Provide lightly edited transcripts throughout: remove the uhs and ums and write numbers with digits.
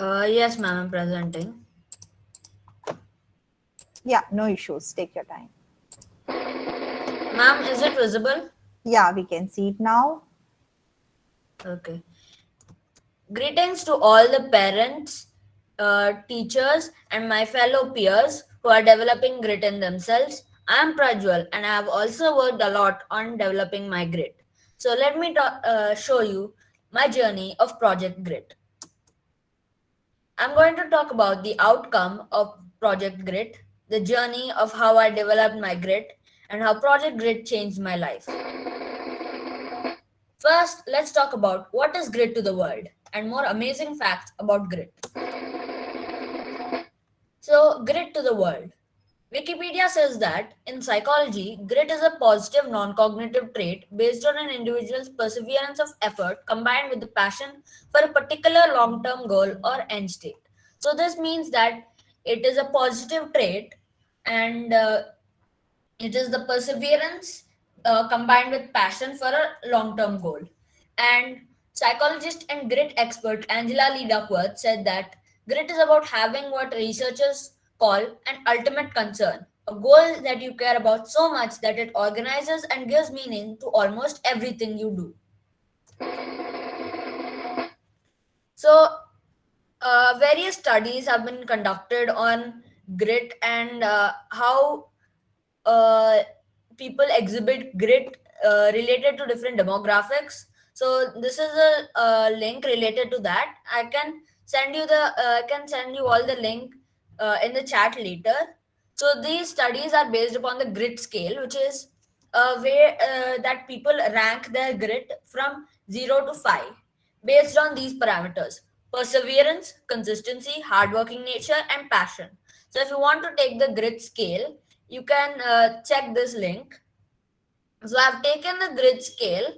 Yes, ma'am, I'm presenting. Yeah, no issues. Take your time. Ma'am, is it visible? Yeah, we can see it now. Okay. Greetings to all the parents, teachers, and my fellow peers who are developing grit in themselves. I am Prajwal, and I have also worked a lot on developing my grit. So let me show you my journey of Project Grit. I'm going to talk about the outcome of Project Grit, the journey of how I developed my grit, and how Project Grit changed my life. First, let's talk about what is grit to the world and more amazing facts about grit. So, grit to the world. Wikipedia says that in psychology, grit is a positive non cognitive trait based on an individual's perseverance of effort combined with the passion for a particular long term goal or end state. So, this means that it is a positive trait and it is the perseverance combined with passion for a long term goal. And psychologist and grit expert Angela Lee Duckworth said that grit is about having what researchers call an ultimate concern, a goal that you care about so much that it organizes and gives meaning to almost everything you do. So, various studies have been conducted on grit and how uh, people exhibit grit related to different demographics. So this is a link related to that. I can send you all the link in the chat later. So these studies are based upon the grit scale, which is a way that people rank their grit from 0 to 5 based on these parameters: perseverance, consistency, hardworking nature, and passion. So if you want to take the grit scale, you can check this link. So I've taken the grid scale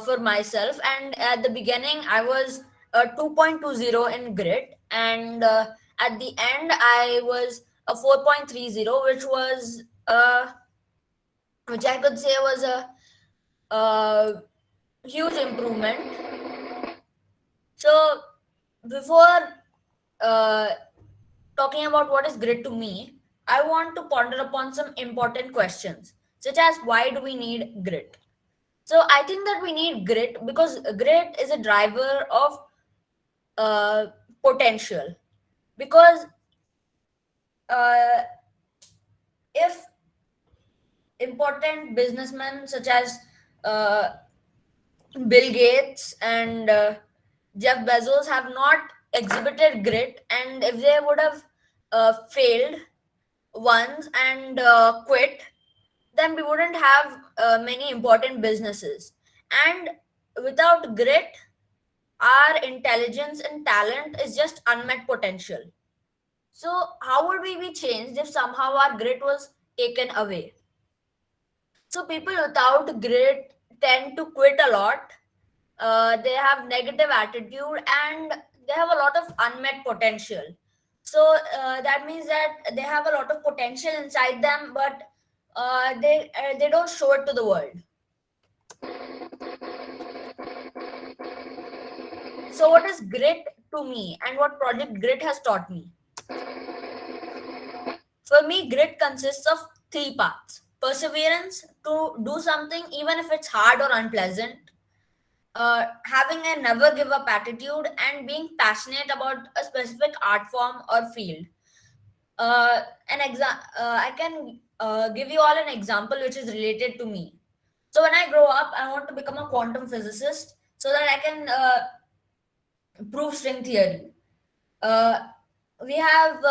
for myself, and at the beginning I was 2.20 in grid, and at the end I was a 4.30, which I could say was a huge improvement. So before uh, talking about what is grit to me, I want to ponder upon some important questions, such as why do we need grit? So I think that we need grit because grit is a driver of uh, potential. Because uh, if important businessmen such as uh, Bill Gates and Jeff Bezos have not exhibited grit, and if they would have failed once and quit, then we wouldn't have many important businesses. And without grit, our intelligence and talent is just unmet potential. So, how would we be changed if somehow our grit was taken away? So, people without grit tend to quit a lot. They have negative attitude and they have a lot of unmet potential. So, that means that they have a lot of potential inside them, but they don't show it to the world. So, what is grit to me, and what Project Grit has taught me? For me, grit consists of three parts: perseverance to do something even if it's hard or unpleasant, having a never give up attitude, and being passionate about a specific art form or field. I can give you all an example which is related to me. So, when I grow up, I want to become a quantum physicist so that I can prove string theory. Uh, we have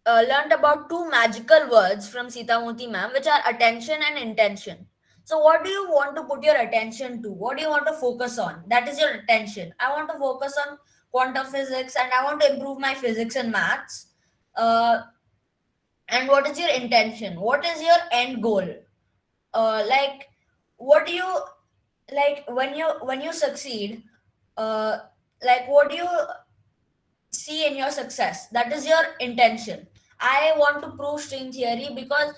learned about two magical words from Sita Moti ma'am, which are attention and intention. So, what do you want to put your attention to? What do you want to focus on? That is your attention. I want to focus on quantum physics and I want to improve my physics and maths. Uh, and what is your intention? What is your end goal? Like, what do you like when you succeed? Uh, like, what do you see in your success? That is your intention. I want to prove string theory because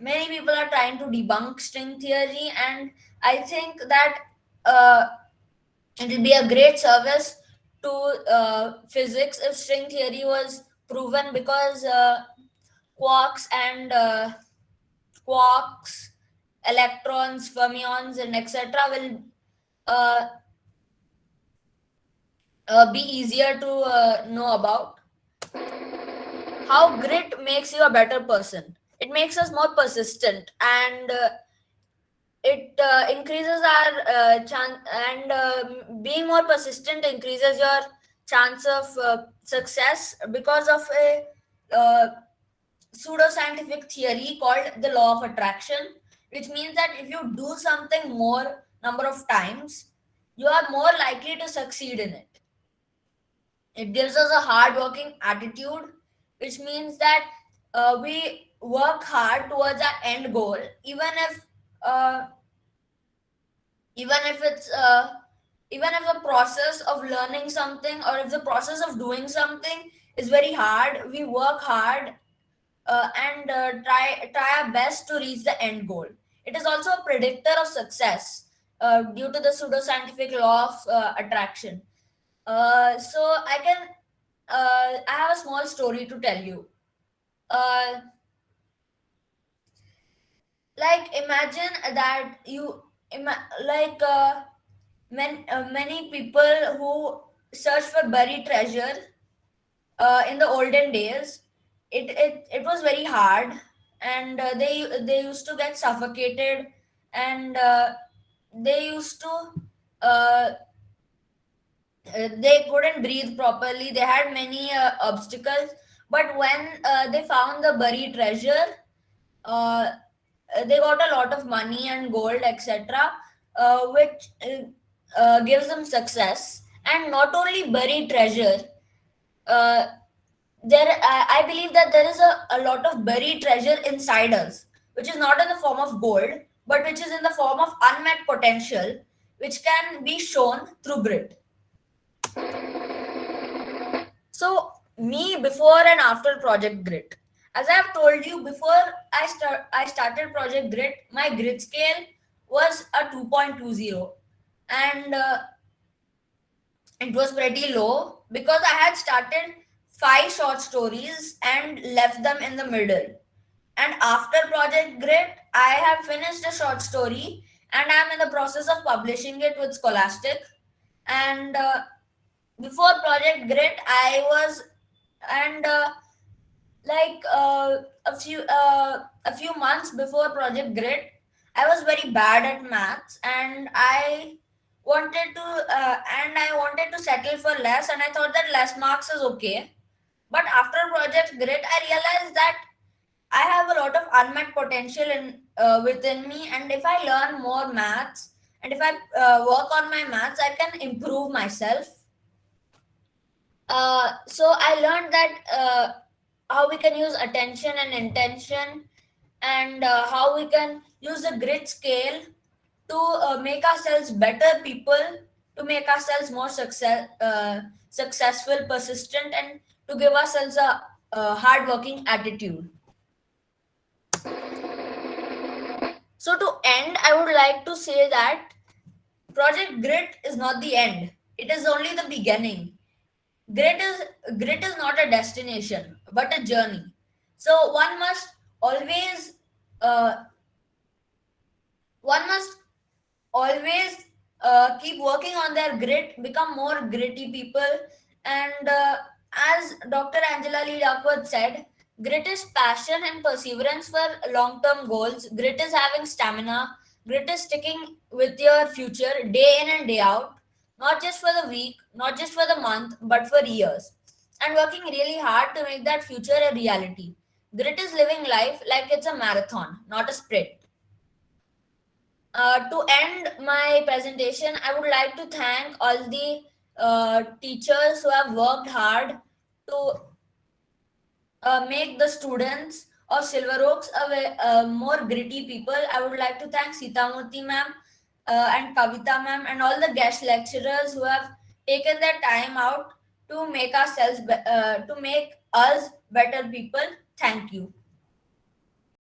many people are trying to debunk string theory, and I think that uh, it will be a great service to physics if string theory was proven, because quarks and quarks, electrons, fermions, and etc. will uh, be easier to know about. How grit makes you a better person. It makes us more persistent, and it increases our chance, and being more persistent increases your chance of success because of a pseudoscientific theory called the law of attraction, which means that if you do something more number of times, you are more likely to succeed in it. It gives us a hard working attitude, which means that we work hard towards our end goal, uh, even if it's even if the process of learning something, or if the process of doing something is very hard, we work hard and try our best to reach the end goal. It is also a predictor of success due to the pseudoscientific law of attraction. So I have a small story to tell you. Uh, like imagine that like many people who search for buried treasure in the olden days, it was very hard, and they used to get suffocated, and they used to uh, they couldn't breathe properly. They had many obstacles, but when they found the buried treasure, uh, they got a lot of money and gold, etc., which gives them success. And not only buried treasure, uh, I believe that there is a lot of buried treasure inside us, which is not in the form of gold, but which is in the form of unmet potential, which can be shown through grit. So, me before and after Project Grit. As I've told you before, I started Project Grit. My grit scale was a 2.20, and it was pretty low because I had started five short stories and left them in the middle. And after Project Grit, I have finished a short story, and I'm in the process of publishing it with Scholastic. And before Project Grit, I was and like a few months before Project Grit, I was very bad at maths, and I wanted to settle for less, and I thought that less marks is okay. But after Project Grit, I realized that I have a lot of unmet potential in within me, and if I learn more maths, and if I work on my maths, I can improve myself. So I learned that how we can use attention and intention, and how we can use the grit scale to make ourselves better people, to make ourselves more successful, persistent, and to give ourselves a hardworking attitude. So to end, I would like to say that Project Grit is not the end; it is only the beginning. Grit is Grit is not a destination, but a journey. So always uh, one must always keep working on their grit, become more gritty people. And as Dr. Angela Lee Duckworth said, grit is passion and perseverance for long-term goals. Grit is having stamina. Grit is sticking with your future day in and day out, not just for the week, not just for the month, but for years, and working really hard to make that future a reality. Grit is living life like it's a marathon, not a sprint. To end my presentation, I would like to thank all the teachers who have worked hard to make the students of Silver Oaks more gritty people. I would like to thank Sitamurti ma'am and Kavita ma'am and all the guest lecturers who have taken their time out to make to make us better people. Thank you.